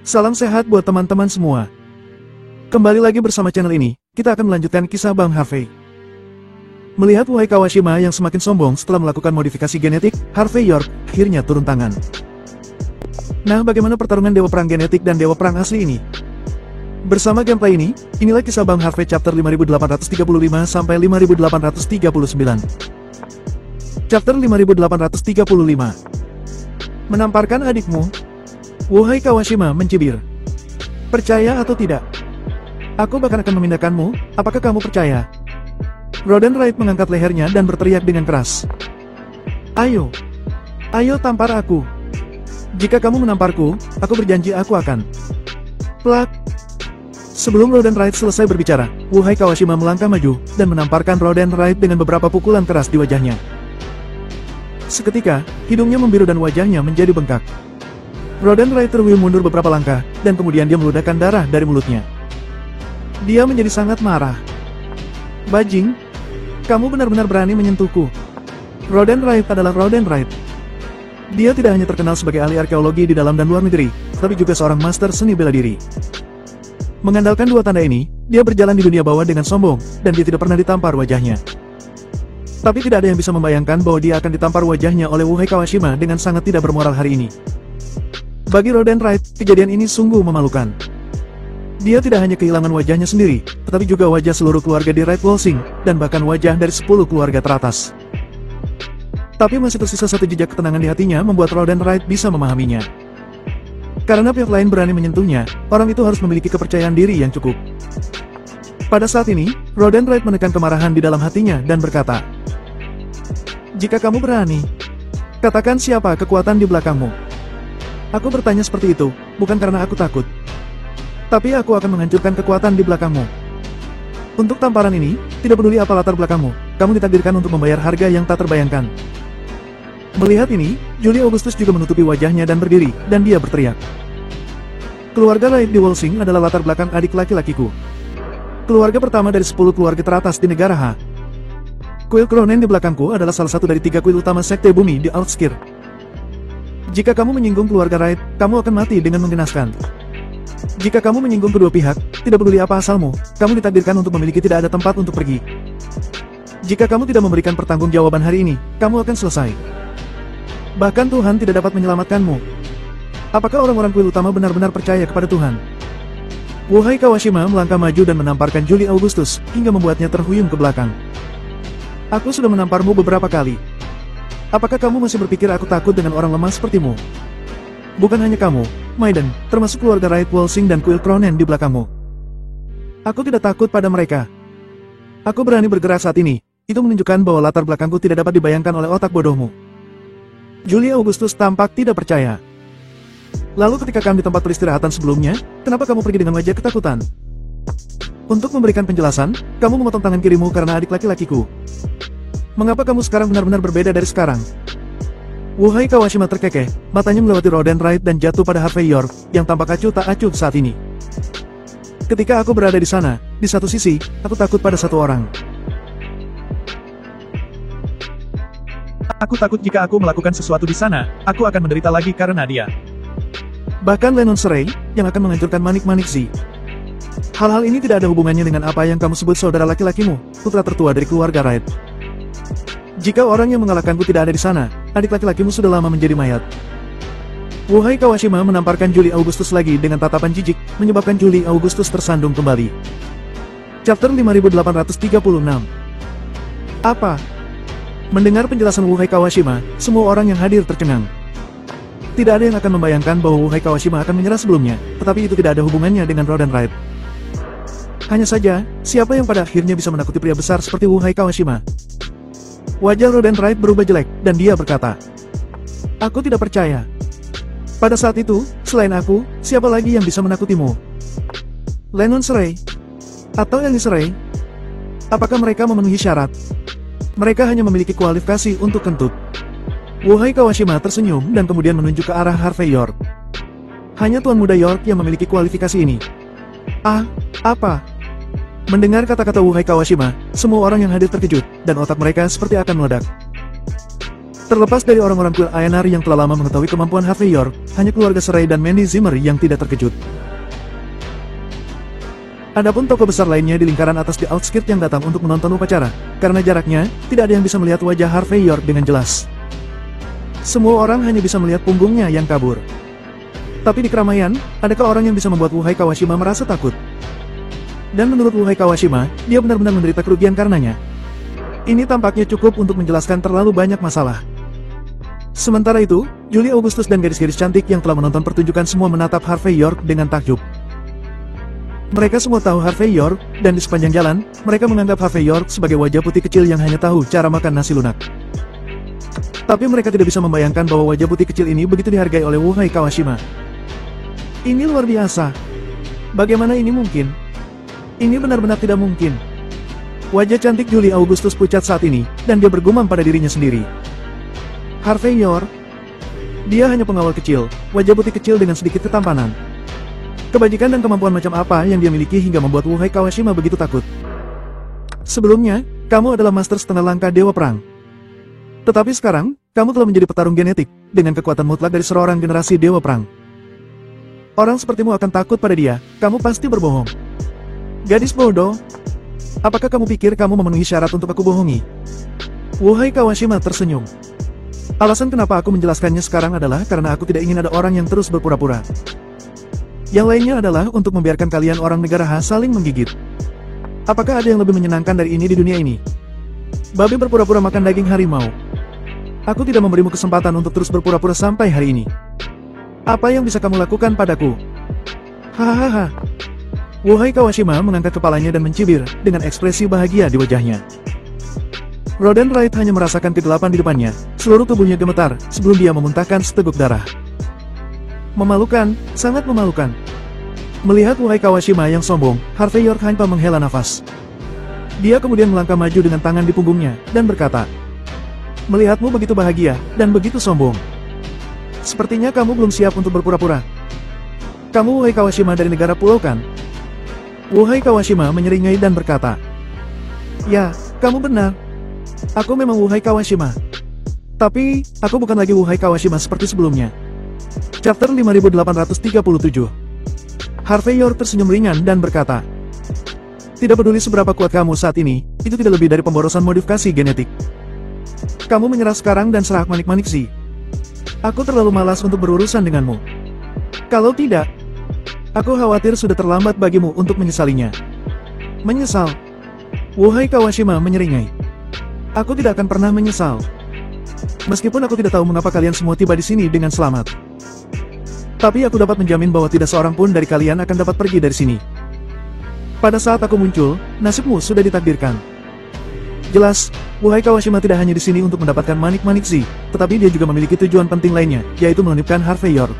Salam sehat buat teman-teman semua. Kembali lagi bersama channel ini, kita akan melanjutkan kisah Bang Harvey. Melihat Wuhei Kawashima yang semakin sombong setelah melakukan modifikasi genetik, Harvey York akhirnya turun tangan. Nah, bagaimana pertarungan Dewa Perang Genetik dan Dewa Perang asli ini? Bersama gameplay ini, inilah kisah Bang Harvey chapter 5835 sampai 5839. Chapter 5835. Menamparkan adikmu. Wuhei Kawashima mencibir. Percaya atau tidak? Aku bahkan akan memindahkanmu, apakah kamu percaya? Roden Wright mengangkat lehernya dan berteriak dengan keras. Ayo. Ayo tampar aku. Jika kamu menamparku, aku berjanji aku akan. Plak. Sebelum Roden Wright selesai berbicara, Wuhei Kawashima melangkah maju dan menamparkan Roden Wright dengan beberapa pukulan keras di wajahnya. Seketika, hidungnya membiru dan wajahnya menjadi bengkak. Roden Wright terhuyung mundur beberapa langkah, dan kemudian dia meludahkan darah dari mulutnya. Dia menjadi sangat marah. Bajing, kamu benar-benar berani menyentuhku. Roden Wright adalah Roden Wright. Dia tidak hanya terkenal sebagai ahli arkeologi di dalam dan luar negeri, tapi juga seorang master seni bela diri. Mengandalkan dua tanda ini, dia berjalan di dunia bawah dengan sombong, dan dia tidak pernah ditampar wajahnya. Tapi tidak ada yang bisa membayangkan bahwa dia akan ditampar wajahnya oleh Wuhei Kawashima dengan sangat tidak bermoral hari ini. Bagi Roden Wright, kejadian ini sungguh memalukan. Dia tidak hanya kehilangan wajahnya sendiri, tetapi juga wajah seluruh keluarga di Red Walsing, dan bahkan wajah dari 10 keluarga teratas. Tapi masih tersisa satu jejak ketenangan di hatinya membuat Roden Wright bisa memahaminya. Karena pihak lain berani menyentuhnya, orang itu harus memiliki kepercayaan diri yang cukup. Pada saat ini, Roden Wright menekan kemarahan di dalam hatinya dan berkata, jika kamu berani, katakan siapa kekuatan di belakangmu. Aku bertanya seperti itu, bukan karena aku takut. Tapi aku akan menghancurkan kekuatan di belakangmu. Untuk tamparan ini, tidak peduli apa latar belakangmu, kamu ditakdirkan untuk membayar harga yang tak terbayangkan. Melihat ini, Julie Augustus juga menutupi wajahnya dan berdiri, dan dia berteriak. Keluarga Wright di Walsing adalah latar belakang adik laki-lakiku. Keluarga pertama dari 10 keluarga teratas di negara H. Kuil Kronen di belakangku adalah salah satu dari 3 kuil utama Sekte Bumi di Outskir. Jika kamu menyinggung keluarga Wright, kamu akan mati dengan menggenaskan. Jika kamu menyinggung kedua pihak, tidak peduli apa asalmu, kamu ditakdirkan untuk memiliki tidak ada tempat untuk pergi. Jika kamu tidak memberikan pertanggungjawaban hari ini, kamu akan selesai. Bahkan Tuhan tidak dapat menyelamatkanmu. Apakah orang-orang kuil utama benar-benar percaya kepada Tuhan? Wuhei Kawashima melangkah maju dan menamparkan Julie Augustus, hingga membuatnya terhuyung ke belakang. Aku sudah menamparmu beberapa kali. Apakah kamu masih berpikir aku takut dengan orang lemah sepertimu? Bukan hanya kamu, Maiden, termasuk keluarga Wright Walsing dan kuil Kronen di belakangmu. Aku tidak takut pada mereka. Aku berani bergerak saat ini, itu menunjukkan bahwa latar belakangku tidak dapat dibayangkan oleh otak bodohmu. Julie Augustus tampak tidak percaya. Lalu ketika kami di tempat peristirahatan sebelumnya, kenapa kamu pergi dengan wajah ketakutan? Untuk memberikan penjelasan, kamu memotong tangan kirimu karena adik laki-lakiku. Mengapa kamu sekarang benar-benar berbeda dari sekarang? Wuhei Kawashima terkekeh, matanya melewati Roden Wright dan jatuh pada Harvey York, yang tampak acuh tak acuh saat ini. Ketika aku berada di sana, di satu sisi, aku takut pada satu orang. Aku takut jika aku melakukan sesuatu di sana, aku akan menderita lagi karena dia. Bahkan Lennon Seray, yang akan menghancurkan manik-manik Z. Hal-hal ini tidak ada hubungannya dengan apa yang kamu sebut saudara laki-lakimu, putra tertua dari keluarga Wright. Jika orang yang mengalahkanku tidak ada di sana, adik laki-lakimu sudah lama menjadi mayat. Wuhei Kawashima menamparkan Julie Augustus lagi dengan tatapan jijik, menyebabkan Julie Augustus tersandung kembali. Chapter 5836. Apa? Mendengar penjelasan Wuhei Kawashima, semua orang yang hadir tercengang. Tidak ada yang akan membayangkan bahwa Wuhei Kawashima akan menyerah sebelumnya, tetapi itu tidak ada hubungannya dengan Roden Wright. Hanya saja, siapa yang pada akhirnya bisa menakuti pria besar seperti Wuhei Kawashima? Wajah Roden Wright berubah jelek, dan dia berkata, aku tidak percaya. Pada saat itu, selain aku, siapa lagi yang bisa menakutimu? Lennon Seray? Atau Ellie Seray? Apakah mereka memenuhi syarat? Mereka hanya memiliki kualifikasi untuk kentut. Wuhei Kawashima tersenyum dan kemudian menunjuk ke arah Harvey York. Hanya Tuan Muda York yang memiliki kualifikasi ini. Ah, apa? Mendengar kata-kata Wuhai Kawashima, semua orang yang hadir terkejut, dan otak mereka seperti akan meledak. Terlepas dari orang-orang kuil Aenar yang telah lama mengetahui kemampuan Harvey York, hanya keluarga Serai dan Mandy Zimmer yang tidak terkejut. Adapun tokoh besar lainnya di lingkaran atas di outskirt yang datang untuk menonton upacara, karena jaraknya, tidak ada yang bisa melihat wajah Harvey York dengan jelas. Semua orang hanya bisa melihat punggungnya yang kabur. Tapi di keramaian, adakah orang yang bisa membuat Wuhai Kawashima merasa takut? Dan menurut Wuhai Kawashima, dia benar-benar menderita kerugian karenanya. Ini tampaknya cukup untuk menjelaskan terlalu banyak masalah. Sementara itu, Julie Augustus dan gadis-gadis cantik yang telah menonton pertunjukan semua menatap Harvey York dengan takjub. Mereka semua tahu Harvey York, dan di sepanjang jalan, mereka menganggap Harvey York sebagai wajah putih kecil yang hanya tahu cara makan nasi lunak. Tapi mereka tidak bisa membayangkan bahwa wajah putih kecil ini begitu dihargai oleh Wuhai Kawashima. Ini luar biasa. Bagaimana ini mungkin? Ini benar-benar tidak mungkin. Wajah cantik Julie Augustus pucat saat ini, dan dia bergumam pada dirinya sendiri. Harvey York. Dia hanya pengawal kecil, wajah putih kecil dengan sedikit ketampanan. Kebajikan dan kemampuan macam apa yang dia miliki hingga membuat Wuhai Kawashima begitu takut. Sebelumnya, kamu adalah master setengah langkah Dewa Perang. Tetapi sekarang, kamu telah menjadi petarung genetik, dengan kekuatan mutlak dari seorang generasi Dewa Perang. Orang sepertimu akan takut pada dia, kamu pasti berbohong. Gadis bodoh, apakah kamu pikir kamu memenuhi syarat untuk aku bohongi? Wuhai Kawashima tersenyum. Alasan kenapa aku menjelaskannya sekarang adalah karena aku tidak ingin ada orang yang terus berpura-pura. Yang lainnya adalah untuk membiarkan kalian orang negara Ha saling menggigit. Apakah ada yang lebih menyenangkan dari ini di dunia ini? Babi berpura-pura makan daging harimau. Aku tidak memberimu kesempatan untuk terus berpura-pura sampai hari ini. Apa yang bisa kamu lakukan padaku? Hahaha. Wuhai Kawashima mengangkat kepalanya dan mencibir, dengan ekspresi bahagia di wajahnya. Roden Wright hanya merasakan kegelapan di depannya, seluruh tubuhnya gemetar, sebelum dia memuntahkan seteguk darah. Memalukan, sangat memalukan. Melihat Wuhai Kawashima yang sombong, Harvey York hanya menghela nafas. Dia kemudian melangkah maju dengan tangan di punggungnya, dan berkata, "Melihatmu begitu bahagia, dan begitu sombong. Sepertinya kamu belum siap untuk berpura-pura. Kamu Wuhai Kawashima dari negara pulau kan?" Wuhai Kawashima menyeringai dan berkata, "Ya, kamu benar. Aku memang Wuhai Kawashima. Tapi, aku bukan lagi Wuhai Kawashima seperti sebelumnya." Chapter 5837. Harvey York tersenyum ringan dan berkata, "Tidak peduli seberapa kuat kamu saat ini, itu tidak lebih dari pemborosan modifikasi genetik. Kamu menyerah sekarang dan serah manik-maniksi. Aku terlalu malas untuk berurusan denganmu. Kalau tidak, aku khawatir sudah terlambat bagimu untuk menyesalinya." Menyesal? Wuhai Kawashima menyeringai. "Aku tidak akan pernah menyesal. Meskipun aku tidak tahu mengapa kalian semua tiba di sini dengan selamat. Tapi aku dapat menjamin bahwa tidak seorang pun dari kalian akan dapat pergi dari sini. Pada saat aku muncul, nasibmu sudah ditakdirkan." Jelas, Wuhai Kawashima tidak hanya di sini untuk mendapatkan manik-maniksi, tetapi dia juga memiliki tujuan penting lainnya, yaitu menunjukkan Harvey York.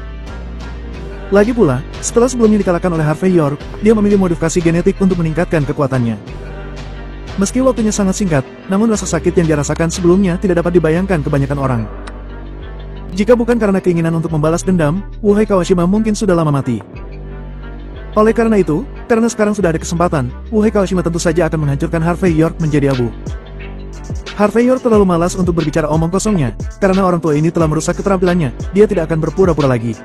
Lagi pula, setelah sebelumnya dikalahkan oleh Harvey York, dia memilih modifikasi genetik untuk meningkatkan kekuatannya. Meski waktunya sangat singkat, namun rasa sakit yang dia rasakan sebelumnya tidak dapat dibayangkan kebanyakan orang. Jika bukan karena keinginan untuk membalas dendam, Wuhai Kawashima mungkin sudah lama mati. Oleh karena itu, karena sekarang sudah ada kesempatan, Wuhai Kawashima tentu saja akan menghancurkan Harvey York menjadi abu. Harvey York terlalu malas untuk berbicara omong kosongnya, karena orang tua ini telah merusak keterampilannya, dia tidak akan berpura-pura lagi.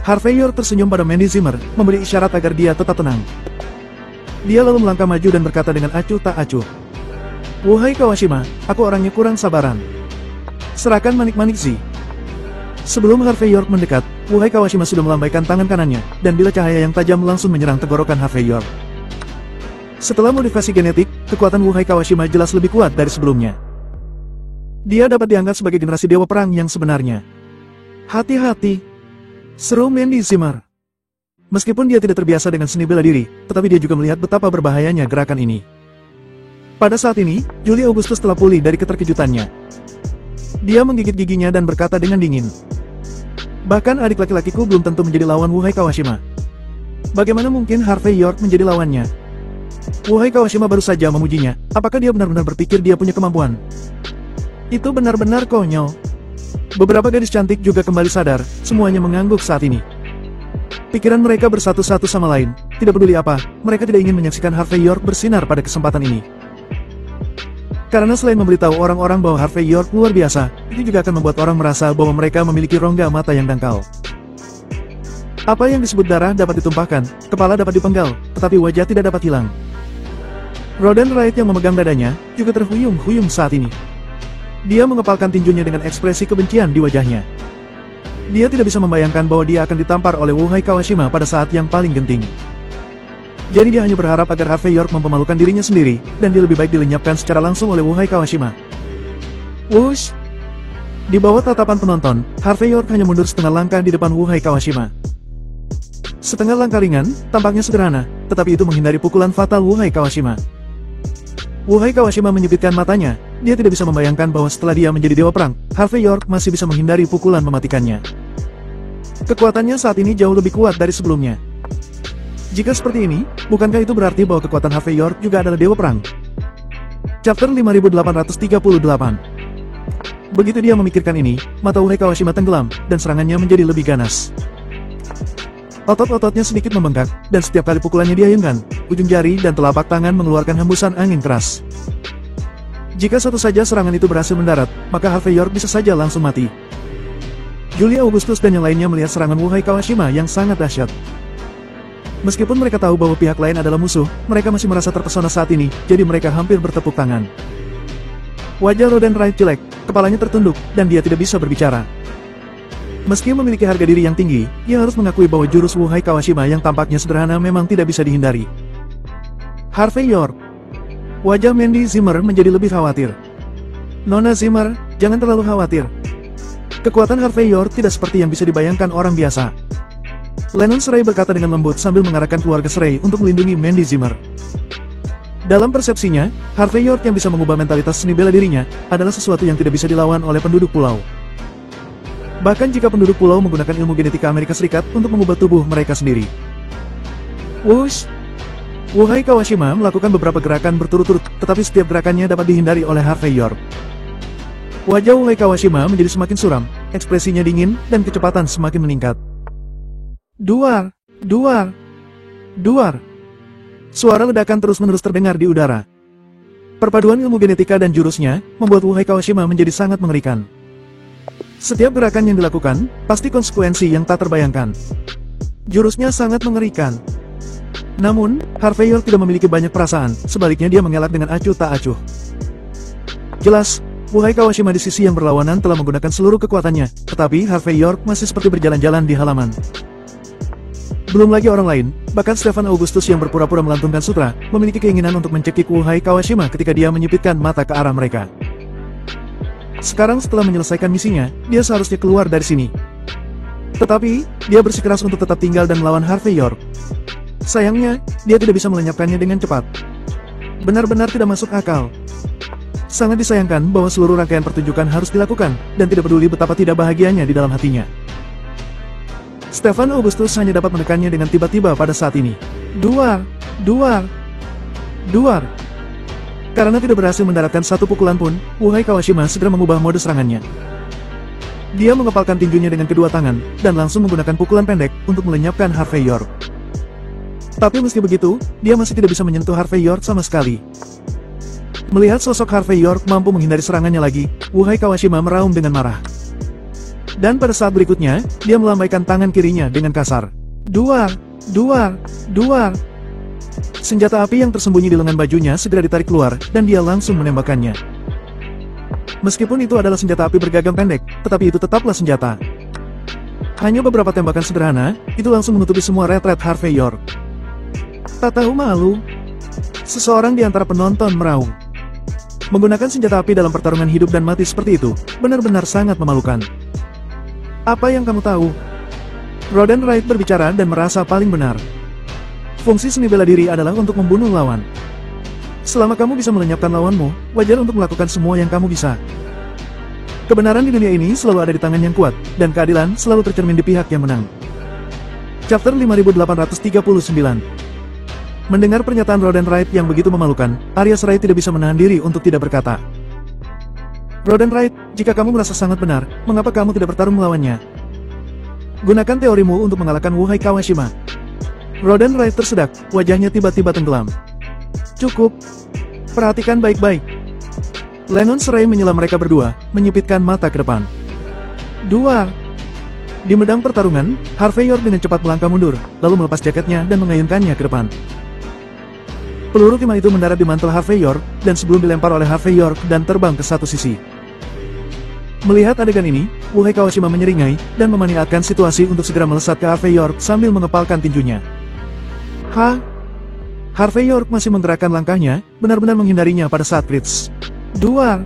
Harvey York tersenyum pada Mandy Zimmer, memberi isyarat agar dia tetap tenang. Dia lalu melangkah maju dan berkata dengan acuh tak acuh, "Wuhai Kawashima, aku orangnya kurang sabaran. Serahkan manik-maniksi." Sebelum Harvey York mendekat, Wuhai Kawashima sudah melambaikan tangan kanannya, dan bila cahaya yang tajam langsung menyerang tenggorokan Harvey York. Setelah modifikasi genetik, kekuatan Wuhai Kawashima jelas lebih kuat dari sebelumnya. Dia dapat dianggap sebagai generasi Dewa Perang yang sebenarnya. "Hati-hati," seru Mandy Zimmer. Meskipun dia tidak terbiasa dengan seni bela diri, tetapi dia juga melihat betapa berbahayanya gerakan ini. Pada saat ini, Julie Augustus telah pulih dari keterkejutannya. Dia menggigit giginya dan berkata dengan dingin, "Bahkan adik laki-lakiku belum tentu menjadi lawan Wuhai Kawashima. Bagaimana mungkin Harvey York menjadi lawannya?" Wuhai Kawashima baru saja memujinya, apakah dia benar-benar berpikir dia punya kemampuan? Itu benar-benar konyol. Beberapa gadis cantik juga kembali sadar, semuanya mengangguk saat ini. Pikiran mereka bersatu-satu sama lain, tidak peduli apa, mereka tidak ingin menyaksikan Harvey York bersinar pada kesempatan ini. Karena selain memberitahu orang-orang bahwa Harvey York luar biasa, itu juga akan membuat orang merasa bahwa mereka memiliki rongga mata yang dangkal. Apa yang disebut darah dapat ditumpahkan, kepala dapat dipenggal, tetapi wajah tidak dapat hilang. Roden Wright yang memegang dadanya, juga terhuyung-huyung saat ini. Dia mengepalkan tinjunya dengan ekspresi kebencian di wajahnya. Dia tidak bisa membayangkan bahwa dia akan ditampar oleh Wuhai Kawashima pada saat yang paling genting. Jadi dia hanya berharap agar Harvey York mempermalukan dirinya sendiri, dan dia lebih baik dilenyapkan secara langsung oleh Wuhai Kawashima. Wush! Di bawah tatapan penonton, Harvey York hanya mundur setengah langkah di depan Wuhai Kawashima. Setengah langkah ringan, tampaknya sederhana, tetapi itu menghindari pukulan fatal Wuhai Kawashima. Wuhai Kawashima menyipitkan matanya, dia tidak bisa membayangkan bahwa setelah dia menjadi dewa perang, Harvey York masih bisa menghindari pukulan mematikannya. Kekuatannya saat ini jauh lebih kuat dari sebelumnya. Jika seperti ini, bukankah itu berarti bahwa kekuatan Harvey York juga adalah dewa perang? Chapter 5838. Begitu dia memikirkan ini, mata Wuhai Kawashima tenggelam, dan serangannya menjadi lebih ganas. Otot-ototnya sedikit membengkak, dan setiap kali pukulannya diayunkan, ujung jari dan telapak tangan mengeluarkan hembusan angin keras. Jika satu saja serangan itu berhasil mendarat, maka Harvey York bisa saja langsung mati. Julia Augustus dan yang lainnya melihat serangan Wuhai Kawashima yang sangat dahsyat. Meskipun mereka tahu bahwa pihak lain adalah musuh, mereka masih merasa terpesona saat ini, jadi mereka hampir bertepuk tangan. Wajah Roden Wright jelek, kepalanya tertunduk, dan dia tidak bisa berbicara. Meski memiliki harga diri yang tinggi, ia harus mengakui bahwa jurus Wuhai Kawashima yang tampaknya sederhana memang tidak bisa dihindari. Harvey York. Wajah Mandy Zimmer menjadi lebih khawatir. Nona Zimmer, jangan terlalu khawatir. Kekuatan Harvey York tidak seperti yang bisa dibayangkan orang biasa. Lennon Serai berkata dengan lembut sambil mengarahkan keluarga Serai untuk melindungi Mandy Zimmer. Dalam persepsinya, Harvey York yang bisa mengubah mentalitas seni bela dirinya, adalah sesuatu yang tidak bisa dilawan oleh penduduk pulau. Bahkan jika penduduk pulau menggunakan ilmu genetika Amerika Serikat untuk mengubah tubuh mereka sendiri. Wush! Wuhai Kawashima melakukan beberapa gerakan berturut-turut, tetapi setiap gerakannya dapat dihindari oleh Harvey York. Wajah Wuhai Kawashima menjadi semakin suram, ekspresinya dingin, dan kecepatan semakin meningkat. Duar! Duar! Duar! Suara ledakan terus-menerus terdengar di udara. Perpaduan ilmu genetika dan jurusnya, membuat Wuhai Kawashima menjadi sangat mengerikan. Setiap gerakan yang dilakukan, pasti konsekuensi yang tak terbayangkan. Jurusnya sangat mengerikan. Namun, Harvey York tidak memiliki banyak perasaan, sebaliknya dia mengelak dengan acuh tak acuh. Jelas, Wuhai Kawashima di sisi yang berlawanan telah menggunakan seluruh kekuatannya, tetapi Harvey York masih seperti berjalan-jalan di halaman. Belum lagi orang lain, bahkan Stefan Augustus yang berpura-pura melantunkan sutra, memiliki keinginan untuk mencekik Wuhai Kawashima ketika dia menyipitkan mata ke arah mereka. Sekarang setelah menyelesaikan misinya, dia seharusnya keluar dari sini. Tetapi, dia bersikeras untuk tetap tinggal dan melawan Harvey York. Sayangnya, dia tidak bisa melenyapkannya dengan cepat. Benar-benar tidak masuk akal. Sangat disayangkan bahwa seluruh rangkaian pertunjukan harus dilakukan, dan tidak peduli betapa tidak bahagianya di dalam hatinya. Stefan Augustus hanya dapat menekannya dengan tiba-tiba pada saat ini. Duar! Duar! Duar! Karena tidak berhasil mendaratkan satu pukulan pun, Wuhai Kawashima segera mengubah mode serangannya. Dia mengepalkan tinjunya dengan kedua tangan, dan langsung menggunakan pukulan pendek untuk melenyapkan Harvey York. Tapi meski begitu, dia masih tidak bisa menyentuh Harvey York sama sekali. Melihat sosok Harvey York mampu menghindari serangannya lagi, Wuhai Kawashima meraung dengan marah. Dan pada saat berikutnya, dia melambaikan tangan kirinya dengan kasar. Duar! Duar! Duar! Senjata api yang tersembunyi di lengan bajunya segera ditarik keluar, dan dia langsung menembakkannya. Meskipun itu adalah senjata api bergagang pendek, tetapi itu tetaplah senjata. Hanya beberapa tembakan sederhana, itu langsung menutupi semua retret Harvey York. Tak tahu malu. Seseorang di antara penonton meraung. Menggunakan senjata api dalam pertarungan hidup dan mati seperti itu, benar-benar sangat memalukan. Apa yang kamu tahu? Roden Wright berbicara dan merasa paling benar. Fungsi seni bela diri adalah untuk membunuh lawan. Selama kamu bisa melenyapkan lawanmu, wajar untuk melakukan semua yang kamu bisa. Kebenaran di dunia ini selalu ada di tangan yang kuat, dan keadilan selalu tercermin di pihak yang menang. Chapter 5839. Mendengar pernyataan Roden Wright yang begitu memalukan, Arya Serai tidak bisa menahan diri untuk tidak berkata. Roden Wright, jika kamu merasa sangat benar, mengapa kamu tidak bertarung melawannya? Gunakan teorimu untuk mengalahkan Wuhai Kawashima. Roden Wright tersedak, wajahnya tiba-tiba tenggelam. Cukup. Perhatikan baik-baik. Lennon Serai menyela mereka berdua, menyipitkan mata ke depan. Dua. Di medang pertarungan, Harvey York dengan cepat melangkah mundur, lalu melepas jaketnya dan mengayunkannya ke depan. Peluru timah itu mendarat di mantel Harvey York, dan sebelum dilempar oleh Harvey York dan terbang ke satu sisi. Melihat adegan ini, Wuhei Kawashima menyeringai, dan memaniatkan situasi untuk segera melesat ke Harvey York sambil mengepalkan tinjunya. Harvey York masih menggerakkan langkahnya, benar-benar menghindarinya pada saat krits. Dua.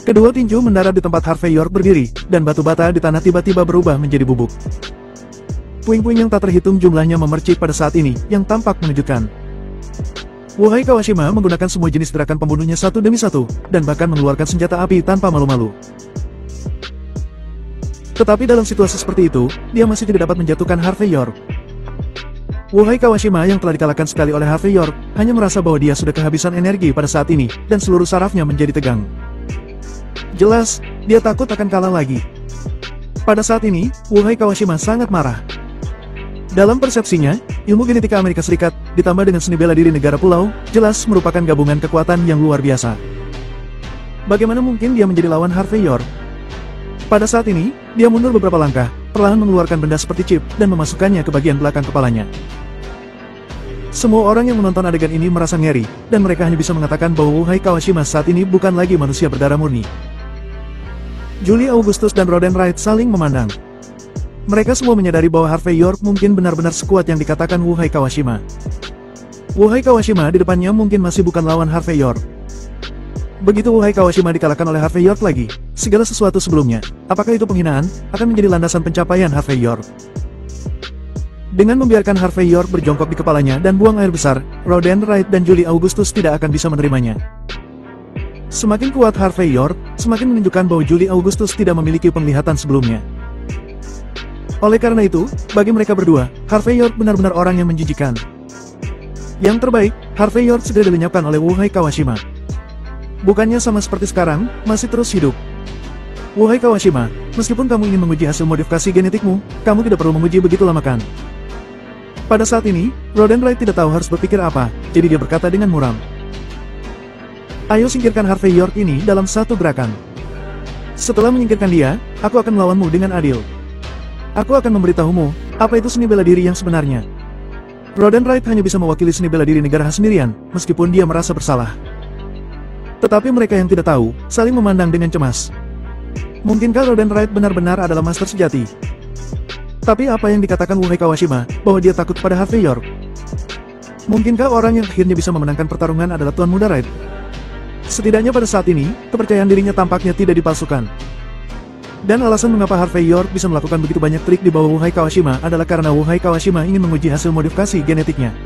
Kedua tinju mendarat di tempat Harvey York berdiri, dan batu bata di tanah tiba-tiba berubah menjadi bubuk. Puing-puing yang tak terhitung jumlahnya memercik pada saat ini, yang tampak mengejutkan. Wuhei Kawashima menggunakan semua jenis gerakan pembunuhnya satu demi satu, dan bahkan mengeluarkan senjata api tanpa malu-malu. Tetapi dalam situasi seperti itu, dia masih tidak dapat menjatuhkan Harvey York. Wuhei Kawashima yang telah dikalahkan sekali oleh Harvey York, hanya merasa bahwa dia sudah kehabisan energi pada saat ini, dan seluruh sarafnya menjadi tegang. Jelas, dia takut akan kalah lagi. Pada saat ini, Wuhei Kawashima sangat marah. Dalam persepsinya, ilmu genetika Amerika Serikat, ditambah dengan seni bela diri negara pulau, jelas merupakan gabungan kekuatan yang luar biasa. Bagaimana mungkin dia menjadi lawan Harvey York? Pada saat ini, dia mundur beberapa langkah, perlahan mengeluarkan benda seperti chip, dan memasukkannya ke bagian belakang kepalanya. Semua orang yang menonton adegan ini merasa ngeri, dan mereka hanya bisa mengatakan bahwa Wuhei Kawashima saat ini bukan lagi manusia berdarah murni. Julie Augustus dan Roden Wright saling memandang. Mereka semua menyadari bahwa Harvey York mungkin benar-benar sekuat yang dikatakan Wuhei Kawashima. Wuhei Kawashima di depannya mungkin masih bukan lawan Harvey York. Begitu Wuhei Kawashima dikalahkan oleh Harvey York lagi, segala sesuatu sebelumnya, apakah itu penghinaan, akan menjadi landasan pencapaian Harvey York. Dengan membiarkan Harvey York berjongkok di kepalanya dan buang air besar, Roden Wright dan Julie Augustus tidak akan bisa menerimanya. Semakin kuat Harvey York, semakin menunjukkan bahwa Julie Augustus tidak memiliki penglihatan sebelumnya. Oleh karena itu, bagi mereka berdua, Harvey York benar-benar orang yang menjijikan. Yang terbaik, Harvey York segera dilenyapkan oleh Wuhei Kawashima. Bukannya sama seperti sekarang, masih terus hidup. Wuhei Kawashima, meskipun kamu ingin menguji hasil modifikasi genetikmu, kamu tidak perlu menguji begitu lama kan? Pada saat ini, Roden Wright tidak tahu harus berpikir apa, jadi dia berkata dengan muram. Ayo singkirkan Harvey York ini dalam satu gerakan. Setelah menyingkirkan dia, aku akan melawanmu dengan adil. Aku akan memberitahumu, apa itu seni bela diri yang sebenarnya. Roden Wright hanya bisa mewakili seni bela diri negara khas sendirian, meskipun dia merasa bersalah. Tetapi mereka yang tidak tahu, saling memandang dengan cemas. Mungkinkah Roden Wright benar-benar adalah master sejati? Tapi apa yang dikatakan Wuhei Kawashima, bahwa dia takut pada Harvey York? Mungkinkah orang yang akhirnya bisa memenangkan pertarungan adalah Tuan Muda Wright? Setidaknya pada saat ini, kepercayaan dirinya tampaknya tidak dipalsukan. Dan alasan mengapa Harvey York bisa melakukan begitu banyak trik di bawah Wuhei Kawashima adalah karena Wuhei Kawashima ingin menguji hasil modifikasi genetiknya.